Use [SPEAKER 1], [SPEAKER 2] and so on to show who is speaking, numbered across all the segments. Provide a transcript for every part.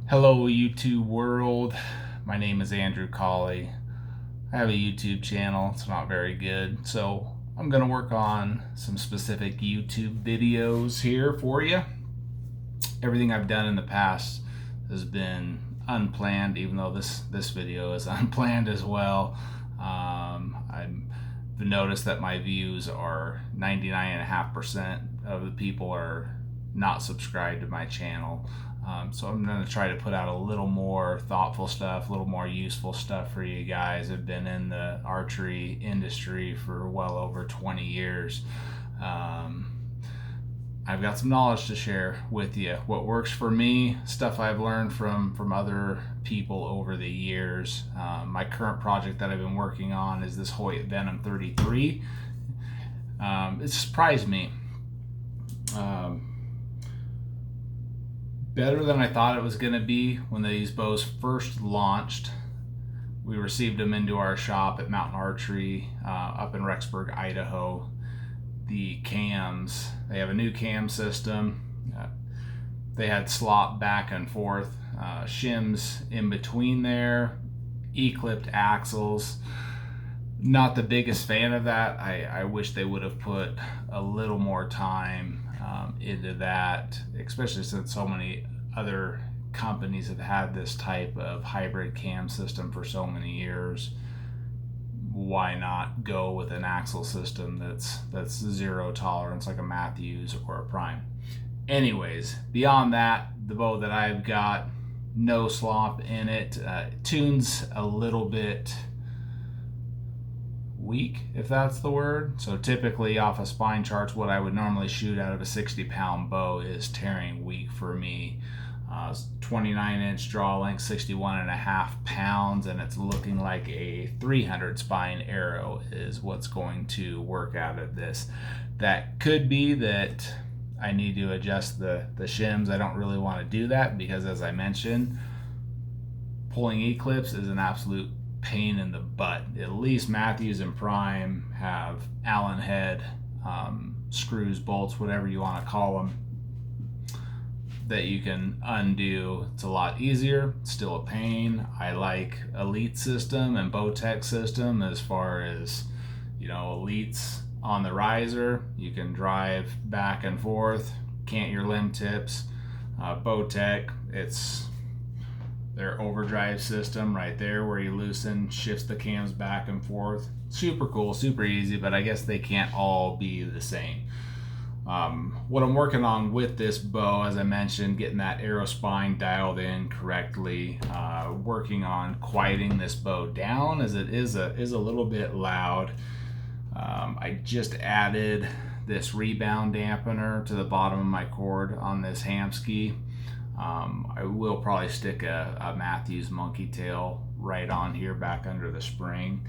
[SPEAKER 1] Hello, YouTube world. My name is Andrew Colley. I have a YouTube channel. It's not very good, so I'm going to work on some specific YouTube videos here for you. Everything I've done in the past has been unplanned, even though this video is unplanned as well. I've noticed that my views are 99.5% of the people are not subscribed to my channel. So I'm going to try to put out a little more thoughtful stuff, a little more useful stuff for you guys. I've been in the archery industry for well over 20 years. I've got some knowledge to share with you. What works for me, stuff I've learned from other people over the years. My current project that I've been working on is this Hoyt Ventum 33. It surprised me. Better than I thought it was going to be when these bows first launched. We received them into our shop at Mountain Archery up in Rexburg, Idaho. The cams, they have a new cam system. They had slop back and forth, shims in between there, E-clipped axles. Not the biggest fan of that. I wish they would have put a little more time into that, especially since so many other companies have had this type of hybrid cam system for so many years. Why not go with an axle system that's zero tolerance like a Matthews or a Prime? Anyways, beyond that, the bow that I've got, no slop in it. Tunes a little bit weak, if that's the word. So typically off of spine charts, what I would normally shoot out of a 60-pound bow is tearing weak for me. 29-inch draw length, 61.5 pounds, and it's looking like a 300 spine arrow is what's going to work out of this. That could be that I need to adjust the shims. I don't really want to do that because, as I mentioned, pulling E-clips is an absolute pain in the butt. At least Matthews and Prime have Allen head screws, bolts, whatever you want to call them, that you can undo. It's a lot easier. It's still a pain. I like Elite system and Bowtech system as far as, Elite's on the riser. You can drive back and forth, cant your limb tips. Bowtech, it's their overdrive system right there where you loosen, shifts the cams back and forth. Super cool, super easy, but I guess they can't all be the same. What I'm working on with this bow, as I mentioned, getting that arrow spine dialed in correctly, working on quieting this bow down as it is a little bit loud. I just added this Rebound Dampener to the bottom of my cord on this Hamskea. I will probably stick a Matthews monkey tail right on here back under the spring.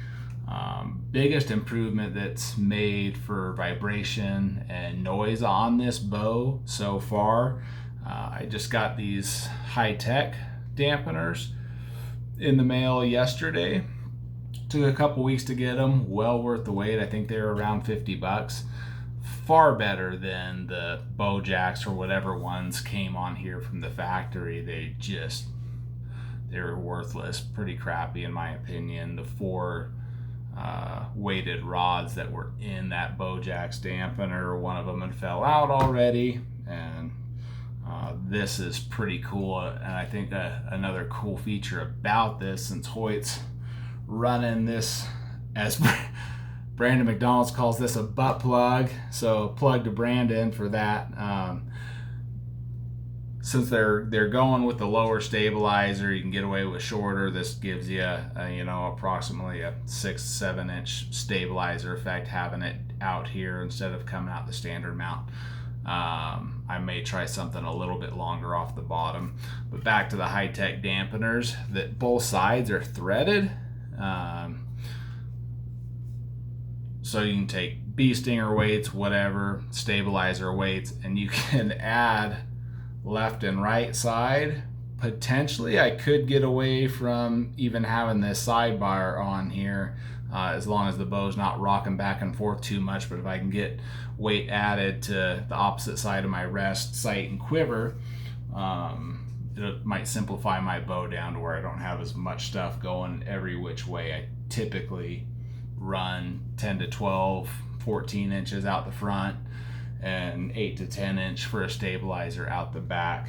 [SPEAKER 1] Biggest improvement that's made for vibration and noise on this bow so far. I just got these high-tech dampeners in the mail yesterday. Took a couple weeks to get them. Well worth the wait. I think they were around $50. Far better than the bow jacks or whatever ones came on here from the factory. They were worthless, pretty crappy in my opinion. The four weighted rods that were in that Bowjack's dampener, one of them had fell out already, and this is pretty cool. And I think another cool feature about this, since Hoyt's running this, as Brandon McDonald's calls this, a butt plug, so plug to Brandon for that. Since they're going with the lower stabilizer, you can get away with shorter. This gives you approximately a 6-7 inch stabilizer effect, having it out here instead of coming out the standard mount. I may try something a little bit longer off the bottom. But back to the high-tech dampeners, that both sides are threaded. So you can take bee stinger weights, whatever, stabilizer weights, and you can add left and right side. Potentially I could get away from even having this sidebar on here, as long as the bow's not rocking back and forth too much. But if I can get weight added to the opposite side of my rest, sight, and quiver, it might simplify my bow down to where I don't have as much stuff going every which way. I typically run 10 to 12, 14 inches out the front and 8 to 10 inch for a stabilizer out the back.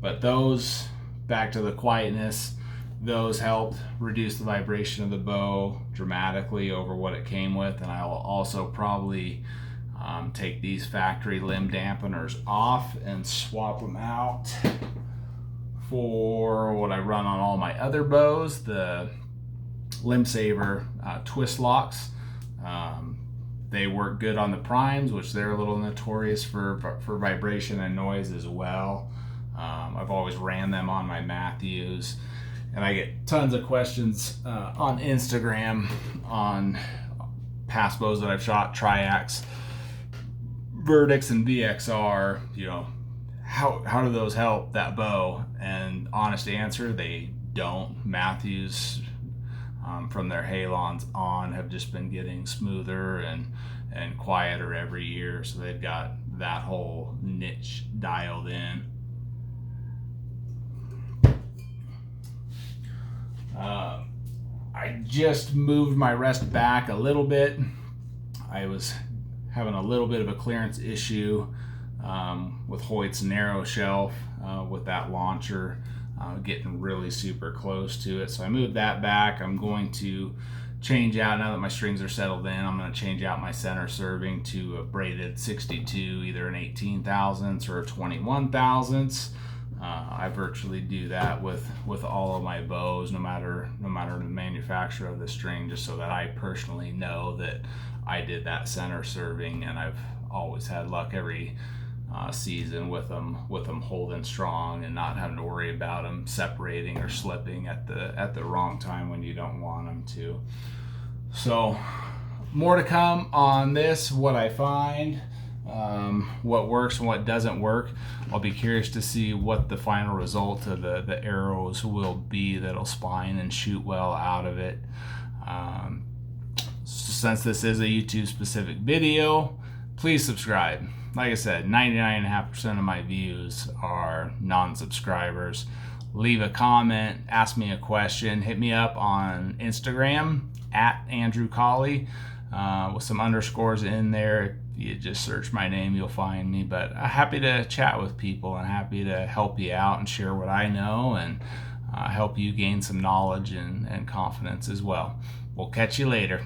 [SPEAKER 1] But those, back to the quietness, those helped reduce the vibration of the bow dramatically over what it came with. And I will also probably take these factory limb dampeners off and swap them out for what I run on all my other bows, the Limb Saver twist locks. They work good on the primes, which they're a little notorious for vibration and noise as well. I've always ran them on my Matthews, and I get tons of questions on Instagram on past bows that I've shot, Triax, Verdicts, and VXR. You know, how do those help that bow? And honest answer, they don't. Matthews, from their halons on, have just been getting smoother and quieter every year, so they've got that whole niche dialed in. I just moved my rest back a little bit. I was having a little bit of a clearance issue with Hoyt's narrow shelf with that launcher, getting really super close to it. So I moved that back. I'm going to change out, now that my strings are settled in, I'm going to change out my center serving to a braided 62, either an 18 thousandths or a 21 thousandths. I virtually do that with all of my bows, no matter the manufacturer of the string, just so that I personally know that I did that center serving, and I've always had luck every season with them holding strong and not having to worry about them separating or slipping at the wrong time when you don't want them to. So more to come on this, what I find, what works and what doesn't work. I'll be curious to see what the final result of the arrows will be that'll spine and shoot well out of it. Since this is a YouTube specific video, please subscribe. Like I said, 99.5% of my views are non-subscribers. Leave a comment, ask me a question, hit me up on Instagram at Andrew Colley with some underscores in there. If you just search my name, you'll find me. But I'm happy to chat with people and happy to help you out and share what I know and help you gain some knowledge and confidence as well. We'll catch you later.